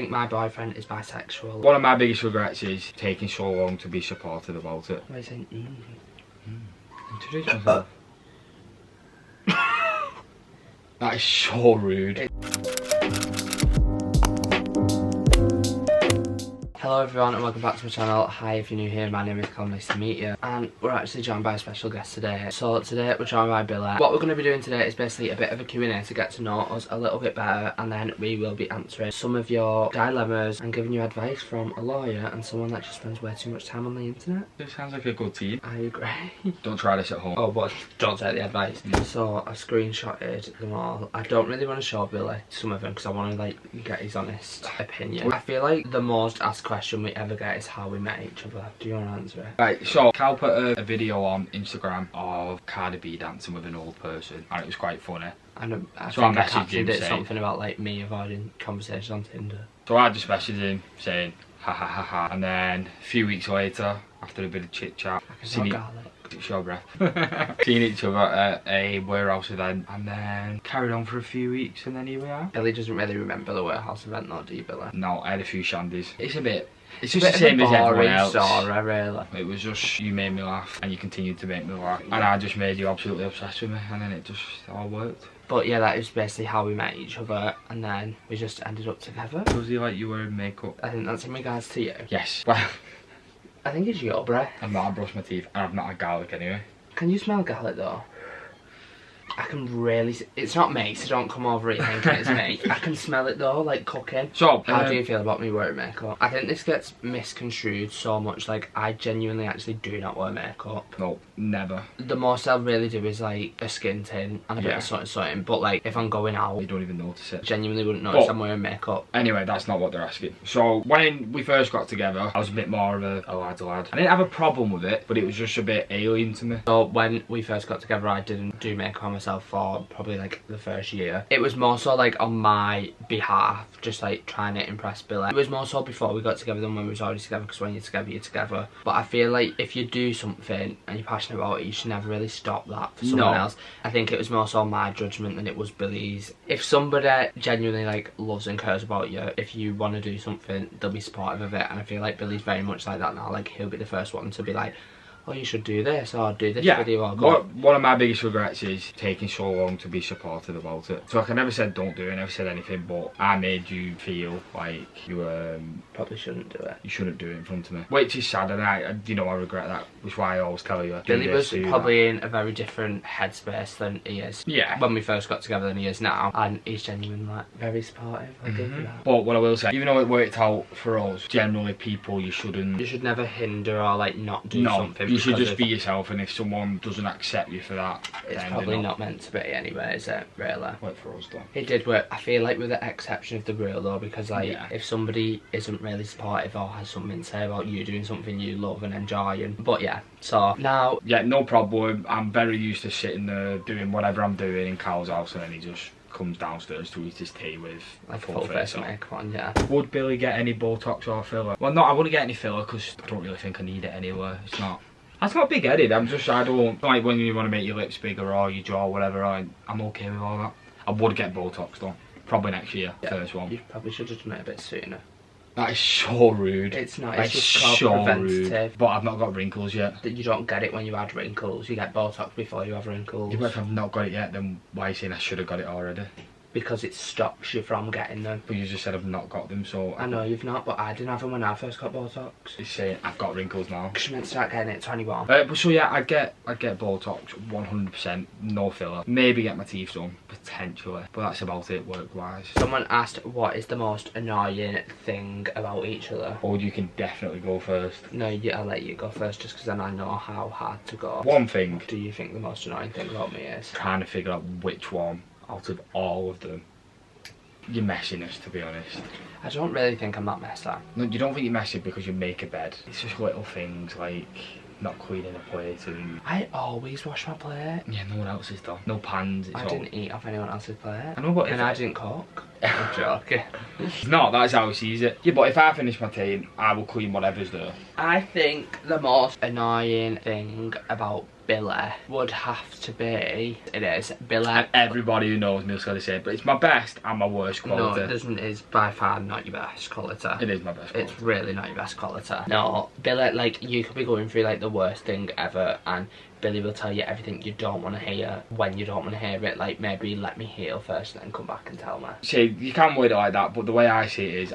I think my boyfriend is bisexual. One of my biggest regrets is taking so long to be supportive about it. Why is it? Introduce myself. That is so rude. Hello everyone and welcome back to my channel. Hi if you're new here, my name is Colin, nice to meet you. And we're actually joined by a special guest today. So today we're joined by Billy. What we're going to be doing today is basically a bit of a Q&A to get to know us a little bit better, and then we will be answering some of your dilemmas and giving you advice from a lawyer and someone that just spends way too much time on the internet. This sounds like a good team. I agree. Don't try this at home. Oh, but don't take the advice. So I screenshotted them all. I don't really want to show Billy some of them because I want to like get his honest opinion. I feel like the most asked question we ever get is how we met each other. Do you want to answer it? Right, so Cal put a video on Instagram of Cardi B dancing with an old person, and it was quite funny. And I So think I I messaged captioned him it saying- something about like me avoiding conversations on Tinder. So I just messaged him saying ha ha ha ha, and then a few weeks later, after a bit of chit chat, I can smell garlic. show breath. Seen each other at a warehouse event, and then carried on for a few weeks, and then here we are. Billy doesn't really remember the warehouse event, though, do you, Billy? No, I had a few shandies. It's A just bit the same of as a everyone boring else. story, really. It was just, you made me laugh, and you continued to make me laugh, and I just made you absolutely obsessed with me, and then it just all worked. But yeah, that is basically how we met each other, and then we just ended up together. Was he like you wearing makeup? I think that's in regards to you. Yes. Well, I think it's your breath. I've not brushed my teeth, and I've not had garlic anyway. Can you smell garlic though? I can really. It's not me, so don't come over here thinking it's me. I can smell it though, like cooking. So, How do you feel about me wearing makeup? I think this gets misconstrued so much. Like, I genuinely actually do not wear makeup. No, never. The most I really do is like a skin tint and a bit of something. But like, if I'm going out, You don't even notice it. genuinely wouldn't notice But- I'm wearing makeup. Anyway, that's not what they're asking. So, when we first got together, I was a bit more of a lad's lad. I didn't have a problem with it, but it was just a bit alien to me. So when we first got together, I didn't do makeup on myself for probably like the first year. It was more so like on my behalf, just like trying to impress Billy. It was more so before we got together than when we was already together, because when you're together, you're together. But I feel like if you do something and you're passionate about it, you should never really stop that for someone else. I think it was more so my judgment than it was Billy's. If somebody genuinely like loves and cares about you, if you want to do something, they'll be supportive of it. And I feel like Billy's very much like that now. Like, he'll be the first one to be like, oh, you should do this, or do this video, or go. One of my biggest regrets is taking so long to be supportive about it. So I never said don't do it, I never said anything, but I made you feel like you Probably shouldn't do it. you shouldn't do it in front of me, which is sad, and I regret that, which is why I always tell you. Billy was probably in a very different headspace than he is. Yeah. When we first got together than he is now, and he's genuinely like very supportive. I'll give you that. But what I will say, even though it worked out for us, generally people You shouldn't. should never hinder or like not do No, something. you should because just of- be yourself, and if someone doesn't accept you for that, It's then probably they're not meant to be anyway, is it? Really. Work for us though. It did work. I feel like with the exception of the rule though, because like Yeah. if somebody isn't really supportive or has something to say about you doing something you love and enjoying, but yeah. So now, Yeah, no problem. I'm very used to sitting there doing whatever I'm doing in Cal's house, and then he just comes downstairs to eat his tea with like full full face on. makeup on, yeah. Would Billy get any Botox or filler? Well, no, I wouldn't get any filler because I don't really think I need it anywhere. It's not. That's not big headed. I don't like when you want to make your lips bigger or your jaw, whatever. I'm okay with all that. I would get Botox though. Probably next year, first one. You probably should have done it a bit sooner. That is so rude. It's not. That It's is just called so preventative. rude. But I've not got wrinkles yet. That you don't get it when you had wrinkles. You get Botox before you have wrinkles. If I've not got it yet, then why are you saying I should have got it already? Because it stops you from getting them. But you just said I've not got them, so I know you've not, but I didn't have them when I first got Botox. it's saying I've got wrinkles now. Because you meant to start getting it at 21. But so yeah, I get Botox 100%, no filler. Maybe get my teeth done potentially, but that's about it work wise. Someone asked what is the most annoying thing about each other. Or you can definitely go first. No, I'll let you go first just because then I know how hard to go. One thing, What do you think the most annoying thing about me is? trying to figure out which one out of all of them. Your messiness, to be honest. I don't really think I'm that messy. No, you don't think you're messy because you make a bed. It's just little things like not cleaning a plate and I always wash my plate. yeah, no one else's though. No pans. It's I all... didn't eat off anyone else's plate. I know, but if and I didn't cook. I'm joking. It's not, that's how he sees it. Yeah, but if I finish my tea, I will clean whatever's there. I think the most annoying thing about Billy would have to be, Billy. And everybody who knows me is going to say it, but it's my best and my worst quality. No, it isn't. It's by far not your best quality. It is my best quality. It's really not your best quality. No, Billy, like, you could be going through, like, the worst thing ever, and Billy will tell you everything you don't want to hear when you don't want to hear it. Like, maybe let me heal first and then come back and tell me. See, you can't word it like that, but the way I see it is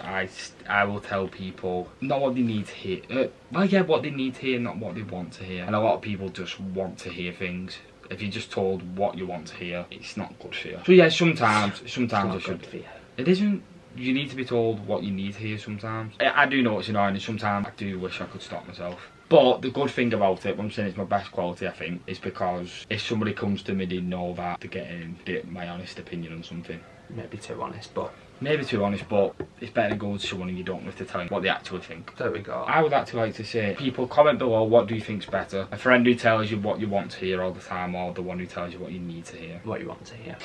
I will tell people not what they need to hear. Well, yeah, what they need to hear, not what they want to hear. And a lot of people just want to hear things. If you're just told what you want to hear, it's not good for you. So yeah, sometimes I should. It isn't. You need to be told what you need to hear sometimes. I do know it's annoying, and sometimes I do wish I could stop myself. But the good thing about it, when I'm saying it's my best quality, I think, is because if somebody comes to me, they know that they're getting my honest opinion on something. Maybe too honest, but... Maybe too honest, but it's better to go to someone and you don't have to tell them what they actually think. There we go. I would actually like to say, people comment below, what do you think's better? A friend who tells you what you want to hear all the time, or the one who tells you what you need to hear? What you want to hear.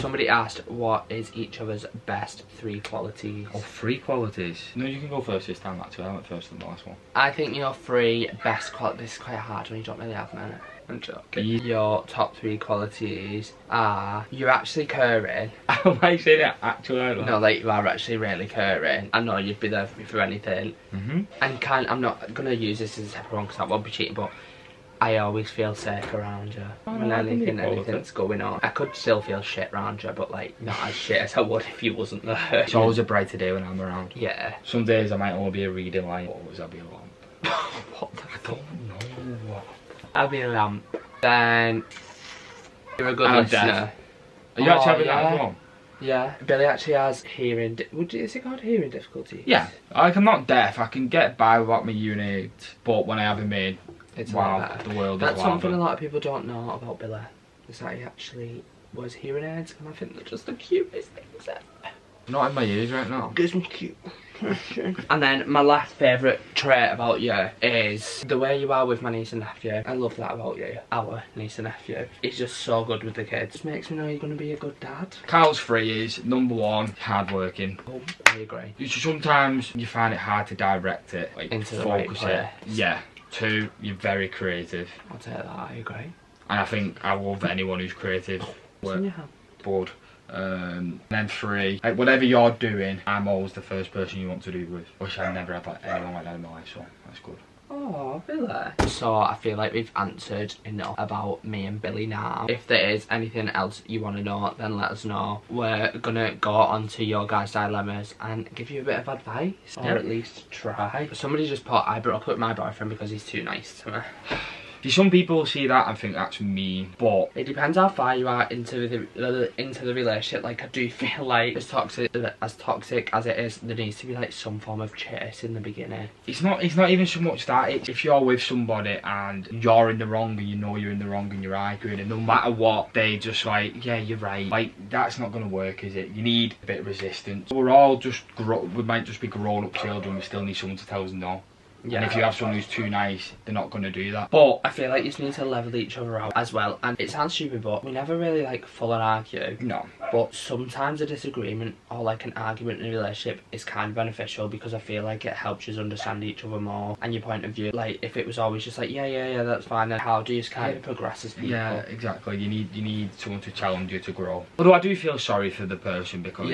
Somebody asked, what is each other's best 3 qualities? Oh, 3 qualities? No, you can go first this time, actually. I went first on the last one. I think your 3 best qualities... This is quite hard when you don't really have many. I'm joking. Your top 3 qualities are... You're actually caring. Am I saying it actually? No, like, you are actually really caring. I know you'd be there for me for anything. And I'm not going to use this as a separate one because that won't be cheating, but... I always feel safe around you when anything's going on. I could still feel shit around you, but like not as shit as I would if you wasn't there. It's always a brighter day when I'm around. Yeah. Some days I might only be a reading light, or always I'll be a lamp. What the I don't know. I'll be a lamp. Then you're a good listener. Deaf. Are you actually having that as well? Yeah. Billy actually has hearing. Is it called hearing difficulties? Yeah. Like, I'm not deaf. I can get by without my hearing aids, but when I have them in. It's wow, the world That's is something a lot of people don't know about Billy. Is that he actually was hearing aids, and I think they're just the cutest things ever. Not in my ears right now. Gives me cute. And then my last favourite trait about you is the way you are with my niece and nephew. I love that about you. Our niece and nephew. He's just so good with the kids. It makes me know you're going to be a good dad. Kyle's 3 is, number 1, hard working. Oh, I agree. Sometimes you find it hard to direct it, like into the right place. Yeah. 2, you're very creative. I'll take that, I agree. And I think I love anyone who's creative. What's in your hand? Bored. And then 3, like whatever you're doing, I'm always the first person you want to do with. Wish I never had like anyone like that in my life, so that's good. Oh, Billy. So I feel like we've answered enough about me and Billy now. If there is anything else you want to know, then let us know. We're gonna go on to your guys' dilemmas and give you a bit of advice, or at least try. Somebody just put, I broke up with my boyfriend because he's too nice to me. Some people see that and think that's mean, but it depends how far you are into the relationship. Like, I do feel like as toxic as it is, there needs to be like some form of chase in the beginning. It's not even so much that. It's if you're with somebody and you're in the wrong and you know you're in the wrong and you're arguing, and no matter what, they just like, yeah, you're right. Like, that's not gonna work, is it? You need a bit of resistance. We're all just we might just be grown up children. We still need someone to tell us no. Yeah. And if you have someone who's too nice, they're not going to do that. But I feel like you just need to level each other out as well. And it sounds stupid, but we never really like full on argue. No. But sometimes a disagreement or like an argument in a relationship is kind of beneficial, because I feel like it helps you understand each other more and your point of view. Like, if it was always just like, yeah, that's fine, then how do you kind of progress as people? Yeah, exactly. You need someone to challenge you to grow. Although I do feel sorry for the person, because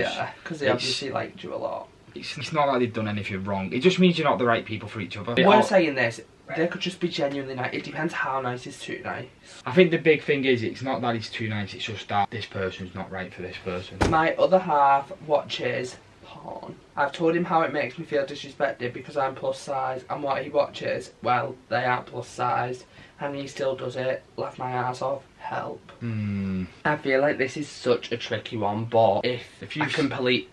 they obviously liked you a lot. It's not like they've done anything wrong. It just means you're not the right people for each other. We're saying this, they could just be genuinely nice. It depends how nice is too nice. I think the big thing is, it's not that it's too nice, it's just that this person's not right for this person. My other half watches porn. I've told him how it makes me feel disrespected because I'm plus size, and what he watches, well, they aren't plus size, and he still does it. Laugh my ass off. Help. I feel like this is such a tricky one, but if you I fully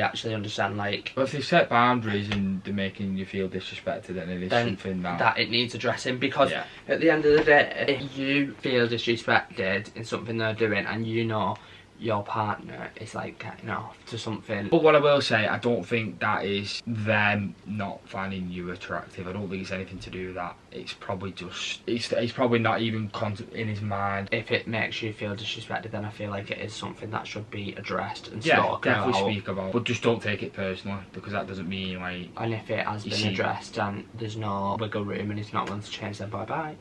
actually understand, like, but if they set boundaries and they're making you feel disrespected, then it is something that it needs addressing, because at the end of the day, if you feel disrespected in something they're doing and you know your partner is like getting off to something. But what I will say, I don't think that is them not finding you attractive. I don't think it's anything to do with that. It's probably just, it's probably not even in his mind. If it makes you feel disrespected, then I feel like it is something that should be addressed and yeah, definitely speak about. But just don't take it personally, because that doesn't mean like. And if it has been addressed and there's no wiggle room and he's not willing to change, then bye bye.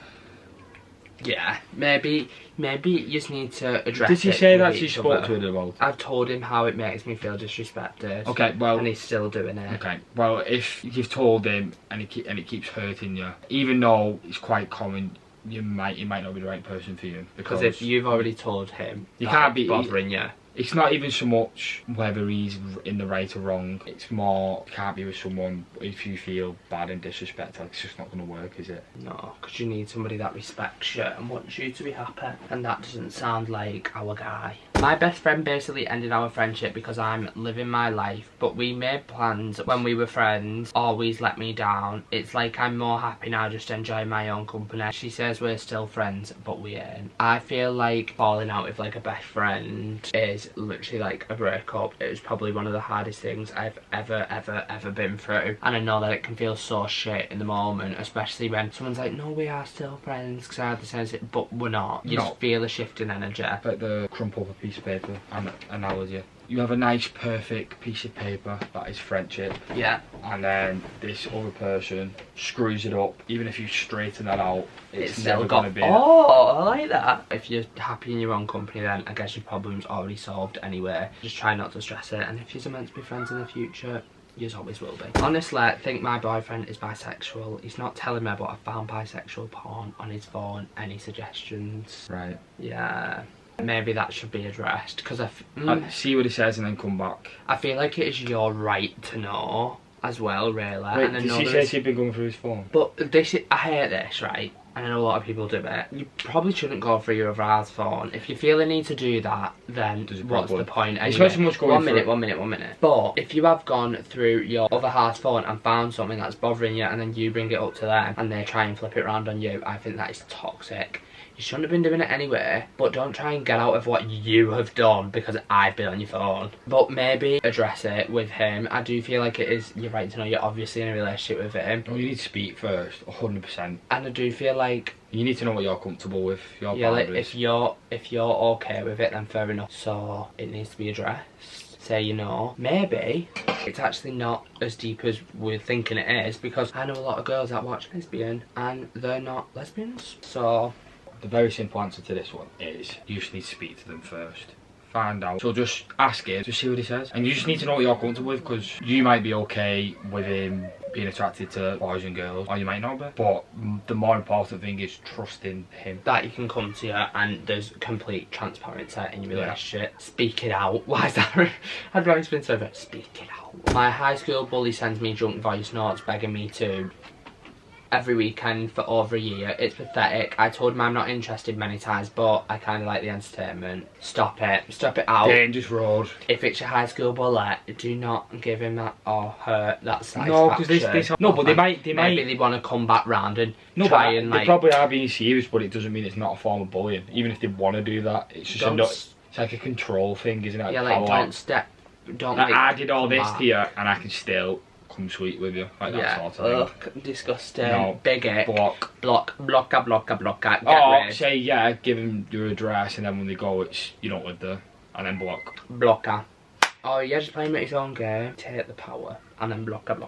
Yeah, maybe you just need to address it. Did he say that she spoke to her about? I've told him how it makes me feel disrespected. Okay, well, and he's still doing it. Okay, well, if you've told him and it keeps hurting you, even though it's quite common, he might not be the right person for you. Because if you've already told him, you can't be bothering you. It's not even so much whether he's in the right or wrong. It's more, you can't be with someone if you feel bad and disrespectful. It's just not going to work, is it? No, because you need somebody that respects you and wants you to be happy. And that doesn't sound like our guy. My best friend basically ended our friendship because I'm living my life, but we made plans when we were friends, always let me down. It's like I'm more happy now just enjoying my own company. She says we're still friends, but we ain't. I feel like falling out with like a best friend is literally like a breakup. It was probably one of the hardest things I've ever been through, and I know that it can feel so shit in the moment, especially when someone's like, no, we are still friends, because I had the sense it, but we're not. You just feel a shift in energy. Like the crumple of a piece of paper analogy. You have a nice perfect piece of paper that is friendship, yeah, and then this other person screws it up. Even if you straighten that out, it's never gonna be. Oh, I like that. If you're happy in your own company, then I guess your problem's already solved anyway. Just try not to stress it, and if you're meant to be friends in the future, you always will be. Honestly, I think my boyfriend is bisexual. He's not telling me, but I found bisexual porn on his phone. Any suggestions? Right. Yeah. Maybe that should be addressed, because see what he says and then come back. I feel like it is your right to know as well, really. Wait, did she say she'd been going through his phone? But I hate this, right? And I know a lot of people do it. You probably shouldn't go through your other half's phone. If you feel the need to do that, then what's the point? Anyway, one minute. But if you have gone through your other half's phone and found something that's bothering you, and then you bring it up to them and they try and flip it around on you, I think that is toxic. You shouldn't have been doing it anyway, but don't try and get out of what you have done because I've been on your phone. But maybe address it with him. I do feel like it is your right to know you're obviously in a relationship with him. Oh, you need to speak first, 100%. And I do feel like you need to know what you're comfortable with, your boundaries. Like if you're okay with it, then fair enough. So it needs to be addressed. Say you know. Maybe it's actually not as deep as we're thinking it is, because I know a lot of girls that watch lesbian and they're not lesbians. So the very simple answer to this one is you just need to speak to them first. Find out. So just ask him, just see what he says. And you just need to know what you're comfortable with, because you might be okay with him being attracted to boys and girls, or you might not be. But the more important thing is trusting him. That you can come to you and there's complete transparency in your relationship. Yeah. Speak it out. Why is that? I'd rather spin so bad. Speak it out. My high school bully sends me drunk voice notes begging me to every weekend for over a year. It's pathetic. I told him I'm not interested many times, but I kind of like the entertainment. Stop it. Stop it out. Dangerous road. If it's your high school bully, do not give him that or her that satisfaction. No, because this no, but they might maybe they want to come back round and no, try and like. They probably are being serious, but it doesn't mean it's not a form of bullying. Even if they want to do that, it's just it's like a control thing, isn't it? Yeah, like don't like I did all this to you, and I can still come sweet with you, like that sort of thing. Disgusting. No, big ick. Block. Say yeah, give him your address, and then when they go, it's you don't live there, and then block. Blocker. Oh, yeah, just playing with his own game. Take the power. And then blocker.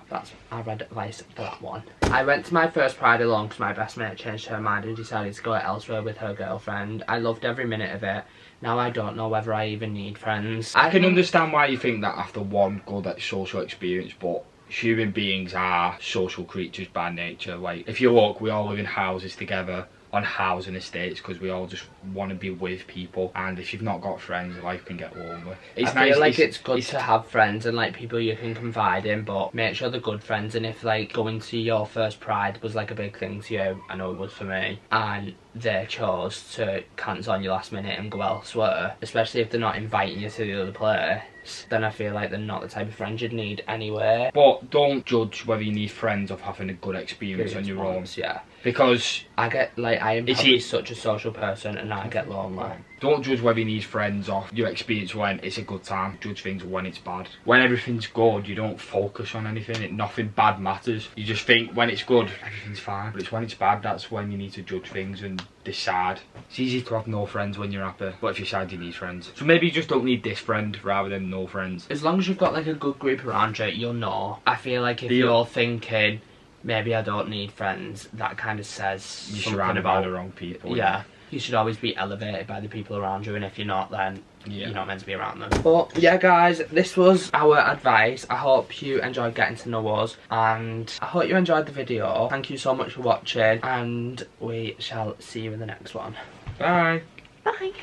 That's our red advice for that one. I went to my first Pride alone because my best mate changed her mind and decided to go elsewhere with her girlfriend. I loved every minute of it. Now I don't know whether I even need friends. I can understand why you think that after one good social experience, but human beings are social creatures by nature. Like, if you look, we all live in houses together, on housing estates, because we all just want to be with people, and if you've not got friends, life can get lonely. I feel like it's good to have friends and like people you can confide in, but make sure they're good friends. And if like going to your first Pride was like a big thing to you, I know it was for me, and they chose to cancel on you last minute and go elsewhere, especially if they're not inviting you to the other place, then I feel like they're not the type of friends you'd need anyway. But don't judge whether you need friends of having a good experience on your own. Yeah. Because I am probably such a social person and I get lonely. Don't judge whether he needs friends off your experience when it's a good time. Judge things when it's bad. When everything's good, you don't focus on anything. Nothing bad matters. You just think when it's good, everything's fine. But it's when it's bad, that's when you need to judge things and decide. It's easy to have no friends when you're happy, but if you're sad, you need friends. So maybe you just don't need this friend rather than no friends. As long as you've got like a good group around you, you'll know. I feel like if you're thinking, maybe I don't need friends, that kind of says You're something surrounded about by the wrong people. Yeah. You should always be elevated by the people around you, and if you're not, then Yeah. you're not meant to be around them. But yeah, guys, this was our advice. I hope you enjoyed getting to know us, and I hope you enjoyed the video. Thank you so much for watching, and we shall see you in the next one. Bye. Bye.